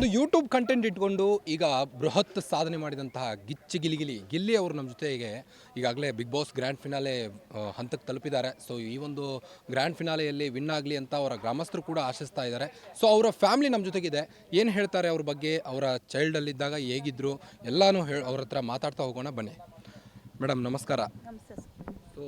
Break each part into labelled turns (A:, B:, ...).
A: ಒಂದು YouTube content ಇಟ್ಕೊಂಡು ಈಗ ಬೃಹತ್ ಸಾಧನೆ ಮಾಡಿದಂತಹ ಗಿಲ್ಲಿ ಅವರು ನಮ್ಮ ಜೊತೆಗೆ ಈಗಾಗಲೇ ಬಿಗ್ ಬಾಸ್ ಗ್ರ್ಯಾಂಡ್ ಫಿನಾಲೆ ಹಂತಕ್ಕೆ ತಲುಪಿದ್ದಾರೆ. ಸೊ ಈ ಒಂದು ಗ್ರ್ಯಾಂಡ್ ಫಿನಾಲೆಯಲ್ಲಿ ವಿನ್ ಆಗಲಿ ಅಂತ ಅವರ ಗ್ರಾಮಸ್ಥರು ಕೂಡ ಆಶಿಸ್ತಾ ಇದ್ದಾರೆ. ಸೊ ಅವರ ಫ್ಯಾಮಿಲಿ ನಮ್ಮ ಜೊತೆಗಿದೆ. ಏನು ಹೇಳ್ತಾರೆ ಅವ್ರ ಬಗ್ಗೆ, ಅವರ ಚೈಲ್ಡಲ್ಲಿದ್ದಾಗ ಹೇಗಿದ್ರು ಎಲ್ಲನೂ ಅವ್ರ ಹತ್ರ ಮಾತಾಡ್ತಾ ಹೋಗೋಣ ಬನ್ನಿ. ಮೇಡಮ್ ನಮಸ್ಕಾರ. ಸೊ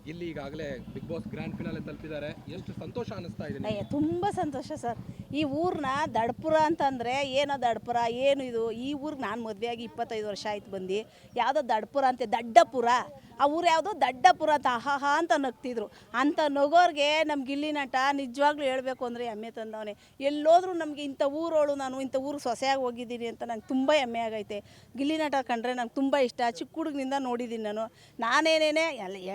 A: ಗಿಲ್ಲಿ ಈಗಾಗಲೇ ಬಿಗ್ ಬಾಸ್ ಗ್ರ್ಯಾಂಡ್ ಫಿನಾಲೆ ತಲುಪಿದ್ದಾರೆ. ಎಷ್ಟು ಸಂತೋಷ ಅನಿಸ್ತಾ ಇದೆ?
B: ತುಂಬ ಸಂತೋಷ ಸರ್. ಈ ಊರನ್ನ ದಡ್ಪುರ ಅಂತಂದರೆ ಏನೋ ದಡ್ಪುರ ಏನು ಇದು? ಈ ಊರಿಗೆ ನಾನು ಮದುವೆಯಾಗಿ 25 ವರ್ಷ ಆಯ್ತು ಬಂದು. ಯಾವುದೋ ದಡ್ಪುರ ಅಂತೆ, ದಡ್ಡಪುರ. ಆ ಊರು ಯಾವುದೋ ದಡ್ಡಪುರ ಅಂತ ಆಹಾ ಅಂತ ನಗ್ತಿದ್ರು. ಅಂಥ ನಗೋರ್ಗೆ ನಮ್ಮ ಗಿಲ್ಲಿ ನಟ ನಿಜವಾಗ್ಲೂ ಹೇಳಬೇಕು ಅಂದರೆ ಹೆಮ್ಮೆ ತಂದವನೇ. ಎಲ್ಲೋದ್ರೂ ನಮಗೆ ಇಂಥ ಊರೋಳು, ನಾನು ಇಂಥ ಊರಿಗೆ ಸೊಸೆಯಾಗಿ ಹೋಗಿದ್ದೀನಿ ಅಂತ ನಂಗೆ ತುಂಬ ಹೆಮ್ಮೆ ಆಗೈತೆ. ಗಿಲ್ಲಿ ನಟ ಕಂಡ್ರೆ ನಂಗೆ ತುಂಬ ಇಷ್ಟ. ಚಿಕ್ಕ ಹುಡುಗನಿಂದ ನೋಡಿದ್ದೀನಿ ನಾನು. ನಾನೇನೇನೆ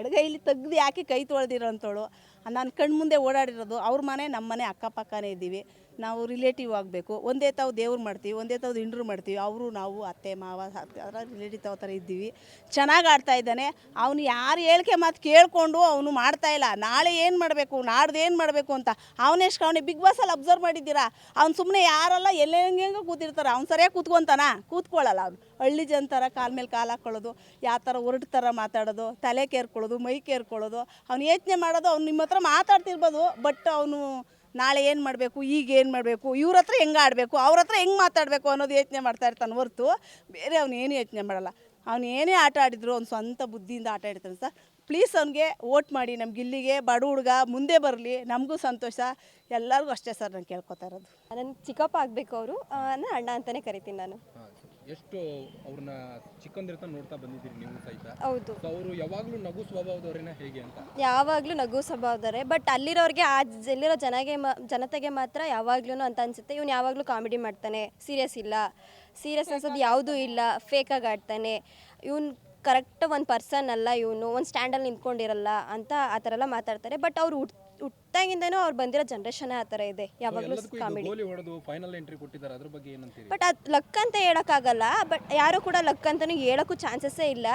B: ಎಡಗೈಲಿ ತೆಗ್ದು ಯಾಕೆ ಕೈ ತೊಳೆದಿರೋ ಅಂಥವಳು. ನಾನು ಕಣ್ಣು ಮುಂದೆ ಓಡಾಡಿರೋದು. ಅವ್ರ ಮನೆ ನಮ್ಮ ಮನೆ ಅಕ್ಕಪಕ್ಕನೇ ಇದ್ದೀವಿ. ನಾವು ರಿಲೇಟಿವ್ ಆಗಬೇಕು. ಒಂದೇ ತಾವು ದೇವ್ರು ಮಾಡ್ತೀವಿ, ಒಂದೇ ತಾವು ಇಂಡ್ರು ಮಾಡ್ತೀವಿ. ಅವರು ನಾವು ಅತ್ತೆ ಮಾವ ಅದರ ರಿಲೇಟಿವ್ ತಾವು ಥರ ಇದ್ದೀವಿ. ಚೆನ್ನಾಗಿ ಆಡ್ತಾ ಇದ್ದಾನೆ ಅವನು. ಯಾರು ಹೇಳಿಕೆ ಮಾತು ಕೇಳಿಕೊಂಡು ಅವನು ಮಾಡ್ತಾಯಿಲ್ಲ. ನಾಳೆ ಏನು ಮಾಡಬೇಕು, ನಾಡ್ದು ಏನು ಮಾಡಬೇಕು ಅಂತ ಅವನೆಷ್ಟು ಅವನೇ ಬಿಗ್ ಬಾಸಲ್ಲಿ ಅಬ್ಸರ್ವ್ ಮಾಡಿದ್ದೀರಾ? ಅವ್ನು ಸುಮ್ಮನೆ ಯಾರೆಲ್ಲ ಎಲ್ಲೆಂಗೆಂಗೆ ಕೂತಿರ್ತಾರೆ, ಅವ್ನು ಸರಿಯಾಗಿ ಕೂತ್ಕೊಳ್ಳಲ್ಲ. ಅವ್ನು ಹಳ್ಳಿ ಜನ ಥರ ಕಾಲ ಮೇಲೆ ಕಾಲು ಹಾಕ್ಕೊಳ್ಳೋದು, ಯಾವ ಥರ ಹೊರಟು ಥರ ಮಾತಾಡೋದು, ತಲೆ ಕೇರ್ಕೊಳ್ಳೋದು, ಮೈ ಕೇರ್ಕೊಳ್ಳೋದು. ಅವ್ನು ಯೋಚನೆ ಮಾಡೋದು. ಅವ್ನು ನಿಮ್ಮ ಹತ್ರ ಮಾತಾಡ್ತಿರ್ಬೋದು, ಬಟ್ ಅವನು ನಾಳೆ ಏನು ಮಾಡಬೇಕು, ಈಗ ಏನು ಮಾಡಬೇಕು, ಇವ್ರ ಹತ್ರ ಹೆಂಗೆ ಆಡಬೇಕು, ಅವ್ರ ಹತ್ರ ಹೆಂಗೆ ಮಾತಾಡಬೇಕು ಅನ್ನೋದು ಯೋಚನೆ ಮಾಡ್ತಾ ಇರ್ತಾನೆ ಹೊರತು ಬೇರೆ ಅವನು ಏನು ಯೋಚನೆ ಮಾಡಲ್ಲ. ಅವನು ಏನೇ ಆಟ ಆಡಿದ್ರು ಅವ್ನು ಸ್ವಂತ ಬುದ್ಧಿಯಿಂದ ಆಟ ಆಡ್ತಾನೆ ಸರ್. ಪ್ಲೀಸ್ ಅವ್ನಿಗೆ ವೋಟ್ ಮಾಡಿ. ನಮ್ಗೆ ಇಲ್ಲಿಗೆ ಬಡ ಹುಡುಗ ಮುಂದೆ ಬರಲಿ, ನಮಗೂ ಸಂತೋಷ, ಎಲ್ಲರಿಗೂ ಅಷ್ಟೇ ಸರ್ ನಾನು ಕೇಳ್ಕೊತಾ ಇರೋದು.
C: ನನ್ನ ಚಿಕ್ಕಪ್ಪ ಆಗಬೇಕು. ಅವರು ನನ್ನ ಅಣ್ಣ ಅಂತಲೇ ಕರಿತೀನಿ ನಾನು.
A: ಎಷ್ಟು ಅವ್ರನ್ನ ಚಿಕ್ಕಂದಿರ್ತ ನೋಡ್ತಾ ಬಂದಿದ್ದೀರಿ ನೀವು ಸಹಿತ?
C: ಹೌದು.
A: ಅವರು ಯಾವಾಗಲೂ ನಗು ಸ್ವಭಾವದವರೇನ ಹೇಗೆ ಅಂತ?
C: ಯಾವಾಗಲೂ ನಗು ಸ್ವಭಾವದವರೇ. ಬಟ್ ಅಲ್ಲಿರೋರಿಗೆ ಎಲ್ಲಿರೋ ಜನತೆಗೆ ಮಾತ್ರ ಯಾವಾಗ್ಲೂ ಅಂತ ಅನ್ಸುತ್ತೆ, ಇವನು ಯಾವಾಗಲೂ ಕಾಮಿಡಿ ಮಾಡ್ತಾನೆ, ಸೀರಿಯಸ್ ಇಲ್ಲ, ಸೀರಿಯಸ್ ಅನ್ಸೋದು ಯಾವುದೂ ಇಲ್ಲ, ಫೇಕಾಗಿ ಆಡ್ತಾನೆ, ಇವನು ಕರೆಕ್ಟ್ ಒಂದು ಪರ್ಸನ್ ಅಲ್ಲ, ಇವನು ಒಂದು ಸ್ಟ್ಯಾಂಡಲ್ಲಿ ನಿಂತ್ಕೊಂಡಿರಲ್ಲ ಅಂತ ಆ ಥರ ಎಲ್ಲ ಮಾತಾಡ್ತಾರೆ. ಬಟ್ ಅವ್ರು ಹುಟ್ಟಾಗಿಂದನೂ ಅವ್ರು ಬಂದಿರೋ ಜನ್ರೇಷನ್ನೇ ಆ ಥರ ಇದೆ, ಯಾವಾಗಲೂ ಕಾಮಿಡಿ. ಬಟ್ ಅದು ಲಕ್ ಅಂತ ಹೇಳೋಕ್ಕಾಗಲ್ಲ. ಬಟ್ ಯಾರು ಕೂಡ ಲಕ್ ಅಂತಲೂ ಹೇಳೋಕ್ಕೂ ಚಾನ್ಸಸ್ಸೇ ಇಲ್ಲ.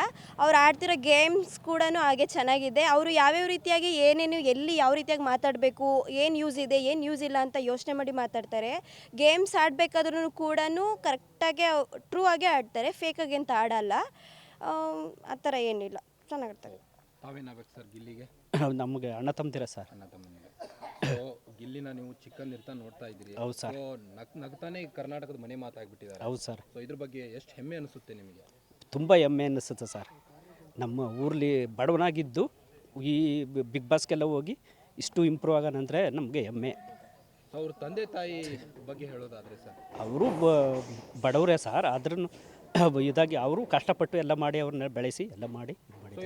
C: ಅವ್ರು ಆಡ್ತಿರೋ ಗೇಮ್ಸ್ ಕೂಡ ಹಾಗೆ ಚೆನ್ನಾಗಿದೆ. ಅವರು ಯಾವ್ಯಾವ ರೀತಿಯಾಗಿ ಏನೇನು ಎಲ್ಲಿ ಯಾವ ರೀತಿಯಾಗಿ ಮಾತಾಡಬೇಕು, ಏನು ಯೂಸ್ ಇದೆ ಏನು ಯೂಸ್ ಇಲ್ಲ ಅಂತ ಯೋಚನೆ ಮಾಡಿ ಮಾತಾಡ್ತಾರೆ. ಗೇಮ್ಸ್ ಆಡಬೇಕಾದ್ರೂ ಕೂಡ ಕರೆಕ್ಟಾಗಿ ಟ್ರೂ ಆಗೇ ಆಡ್ತಾರೆ, ಫೇಕಾಗಿ ಅಂತ ಆಡಲ್ಲ. ಆ ಥರ ಏನಿಲ್ಲ, ಚೆನ್ನಾಗಿರ್ತಾರೆ.
D: ನಮಗೆ ಅಣ್ಣ ತಮ್ಮದಿರ ಸರ್.
A: ಗಿಲ್ಲಿನ ನೀವು ಚಿಕ್ಕಂದಿರ್ತಾ ನೋಡ್ತಾ ಇದ್ದೀರಿ.
D: ಹೌದು ಸರ್.
A: ನಗ್ತಾನೆ ಕರ್ನಾಟಕದ ಮನೆ ಮಾತಾಗ್ಬಿಟ್ಟಿದ್ದಾರೆ.
D: ಹೌದು ಸರ್.
A: ಸೊ ಇದ್ರ ಬಗ್ಗೆ ಎಷ್ಟು ಹೆಮ್ಮೆ ಅನಿಸುತ್ತೆ ನಿಮಗೆ?
D: ತುಂಬ ಹೆಮ್ಮೆ ಅನ್ನಿಸುತ್ತೆ ಸರ್. ನಮ್ಮ ಊರಲ್ಲಿ ಬಡವನಾಗಿದ್ದು ಈ ಬಿಗ್ ಬಾಸ್ಗೆಲ್ಲ ಹೋಗಿ ಇಷ್ಟು ಇಂಪ್ರೂವ್ ಆಗೋಣಂದರೆ ನಮಗೆ ಹೆಮ್ಮೆ.
A: ಅವ್ರ ತಂದೆ ತಾಯಿ ಬಗ್ಗೆ ಹೇಳೋದಾದರೆ ಸರ್? ಅವರು
D: ಬಡವರೇ ಸರ್. ಆದ್ರೂ ಇದಾಗಿ ಅವರು ಕಷ್ಟಪಟ್ಟು ಎಲ್ಲ ಮಾಡಿ ಅವ್ರನ್ನ ಬೆಳೆಸಿ ಎಲ್ಲ ಮಾಡಿ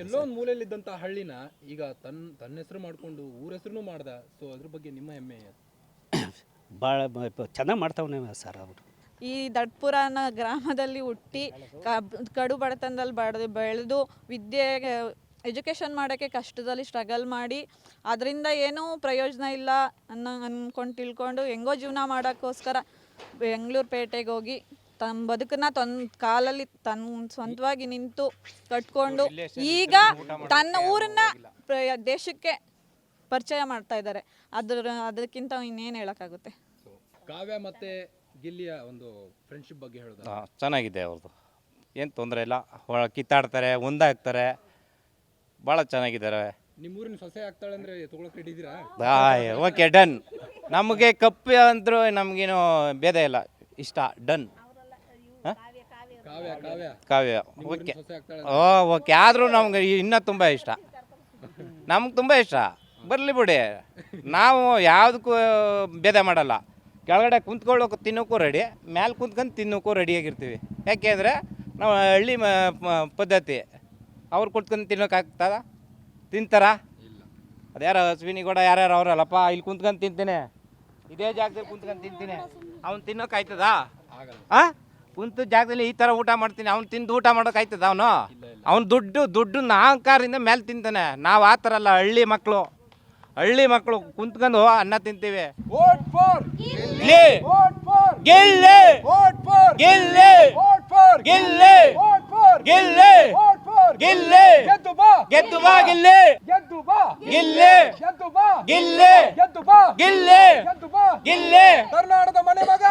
A: ಎಲ್ಲೋ ಒಂದು ಮೂಲೆಯಲ್ಲಿದ್ದಂಥ ಹಳ್ಳಿನ ಈಗ ತನ್ನ ಹೆಸರು ಮಾಡಿಕೊಂಡು ಊರ ಹೆಸರು ಮಾಡ್ದ. ಸೊ ಅದ್ರ ಬಗ್ಗೆ ನಿಮ್ಮ ಹೆಮ್ಮೆ?
D: ಭಾಳ ಚೆನ್ನಾಗಿ ಮಾಡ್ತಾವನೆ ಸರ್ ಅವರು.
E: ಈ ದಡ್ಪುರನ ಗ್ರಾಮದಲ್ಲಿ ಹುಟ್ಟಿ ಕಡು ಬಡತನದಲ್ಲಿ ಬೆಳೆದು ಎಜುಕೇಷನ್ ಮಾಡೋಕ್ಕೆ ಕಷ್ಟದಲ್ಲಿ ಸ್ಟ್ರಗಲ್ ಮಾಡಿ ಅದರಿಂದ ಏನೂ ಪ್ರಯೋಜನ ಇಲ್ಲ ಅಂದ್ಕೊಂಡು ತಿಳ್ಕೊಂಡು ಹೆಂಗೋ ಜೀವನ ಮಾಡೋಕ್ಕೋಸ್ಕರ ಬೆಂಗಳೂರು ಪೇಟೆಗೆ ಹೋಗಿ ತನ್ನ ಬದುಕನ್ನ ಕಾಲಲ್ಲಿ ತನ್ನ ಸ್ವಂತವಾಗಿ ನಿಂತು ಕಟ್ಕೊಂಡು ಈಗ ತನ್ನ ಊರನ್ನ ದೇಶಕ್ಕೆ ಪರಿಚಯ ಮಾಡ್ತಾ ಇದ್ದಾರೆ. ಅದಕ್ಕಿಂತ ಇನ್ನೇನು ಹೇಳೋಕ್ಕಾಗುತ್ತೆ?
A: ಕಾವ್ಯ ಮತ್ತು ಗಿಲ್ಲಿಯ ಒಂದು ಫ್ರೆಂಡ್ಶಿಪ್ ಬಗ್ಗೆ ಹೇಳೋದು?
F: ಚೆನ್ನಾಗಿದೆ ಅವ್ರದ್ದು, ಏನು ತೊಂದರೆ ಇಲ್ಲ. ಕಿತ್ತಾಡ್ತಾರೆ, ಒಂದಾಗ್ತಾರೆ, ಭಾಳ ಚೆನ್ನಾಗಿದ್ದಾರೆ.
A: ನಿಮ್ಮೂರಿನ ಸೊಸೆ ಆಗ್ತಾಳೆ ಅಂದರೆ ತೊಗೊಳಕ್ಕೆ ರೆಡಿ ಇದ್ದೀರಾ?
F: Okay, done. ನಮಗೆ ಕಪ್ಪು ಅಂದರೂ ನಮಗೇನು ಭೇದ ಇಲ್ಲ, ಇಷ್ಟ, ಡನ್. ಕಾವ್ಯ ಓಕೆ, ಓಕೆ. ಆದರೂ ನಮ್ಗೆ ಇನ್ನೂ ತುಂಬ ಇಷ್ಟ, ನಮ್ಗೆ ತುಂಬ ಇಷ್ಟ. ಬರಲಿ ಬಿಡಿ, ನಾವು ಯಾವುದಕ್ಕೂ ಭೇದ ಮಾಡಲ್ಲ. ಕೆಳಗಡೆ ಕುಂತ್ಕೊಳ್ಳೋಕೆ ತಿನ್ನೋಕ್ಕೂ ರೆಡಿ, ಮೇಲೆ ಕುಂತ್ಕೊಂಡು ತಿನ್ನೋಕ್ಕೂ ರೆಡಿಯಾಗಿರ್ತೀವಿ. ಯಾಕೆಂದರೆ ನಾವು ಹಳ್ಳಿ ಪದ್ಧತಿ. ಅವ್ರು ಕುಂತ್ಕೊಂಡು ತಿನ್ನೋಕ್ಕಾಗ್ತದ? ತಿಂತಾರ? ಅದ್ಯಾರು ಅಶ್ವಿನಿ ಕೂಡ ಯಾರ್ಯಾರು ಅವರಲ್ಲಪ್ಪ, ಇಲ್ಲಿ ಕುಂತ್ಕೊಂಡು ತಿಂತೀನಿ, ಇದೇ ಜಾಗದಲ್ಲಿ ಕುಂತ್ಕೊಂಡು ತಿಂತೀನಿ. ಅವ್ನು ತಿನ್ನೋಕ್ಕಾಯ್ತದ? ಹಾಂ, ಕುಂತು ಜಾಗದಲ್ಲಿ ಈ ಥರ ಊಟ ಮಾಡ್ತೀನಿ, ಅವ್ನು ತಿಂದು ಊಟ ಮಾಡೋಕ್ಕಾಯ್ತದ? ಅವ್ನು ದುಡ್ಡು ಅಹಂಕಾರದಿಂದ ಮೇಲೆ ತಿಂತಾನೆ. ನಾವು ಆ ಥರ ಅಲ್ಲ. ಹಳ್ಳಿ ಮಕ್ಕಳು ಕುಂತ್ಕೊಂಡು ಅನ್ನ ತಿಂತೀವಿ.
A: ಕರ್ನಾಟಕದ ಮನೆ ಮಗ